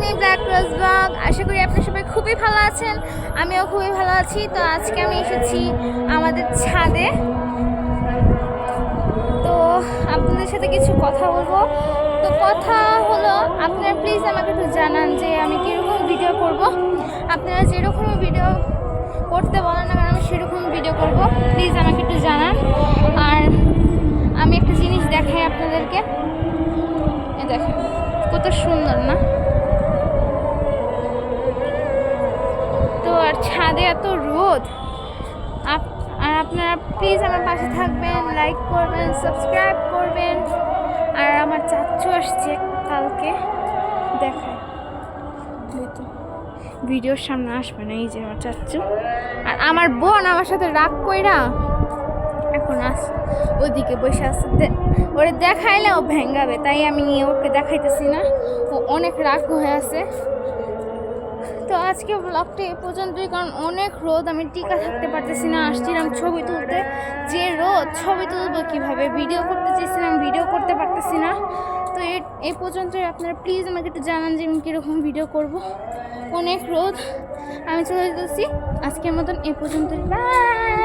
Me black রোজ blog. আশা করি আপনারা সবাই খুবই ভালো আছেন, আমিও খুবই ভালো আছি। তো আজকে আমি এসেছি আমাদের ছাদে, তো আপনাদের সাথে কিছু কথা বলবো। তো কথা হলো, আপনারা প্লিজ আমাকে একটু জানান যে আমি কীরকম ভিডিও করব। আপনারা যেরকম ভিডিও করতে বলেন না কেন আমি সেরকম ভিডিও করব, প্লিজ আমাকে একটু জানান। আর আমি একটা জিনিস দেখাই আপনাদেরকে, দেখেন কত সুন্দর না। তো আর ছাদে এত রোদ, আর আপনারা প্লিজ আমার পাশে থাকবেন, লাইক করবেন, সাবস্ক্রাইব করবেন। আর আমার চাচ্চু আসছে কালকে, দেখায় ভিডিওর সামনে আসবে না, এই যে আমার চাচ্চু। আর আমার বোন আমার সাথে রাগ কইরা এখন ওদিকে বসে আসতে, ওরে দেখাইলে ও ভেঙ্গাবে, তাই আমি ওকে দেখাইতেছি না, ও অনেক রাগ হয়ে আছে। তো আজকে ব্লগটা এ পর্যন্তই, কারণ অনেক রোদ, আমি টিকা থাকতে পারতেছি না। আসছিলাম ছবি তুলতে, যে রোদ ছবি তুলবো কীভাবে, ভিডিও করতে চেয়েছিলাম ভিডিও করতে পারতেছি না। তো এই পর্যন্তই, আপনারা প্লিজ আমাকে একটু জানান যে আমি কীরকম ভিডিও করব। অনেক রোদ, আমি চলে যেতেছি। আজকের মতন এ পর্যন্তই, বাই।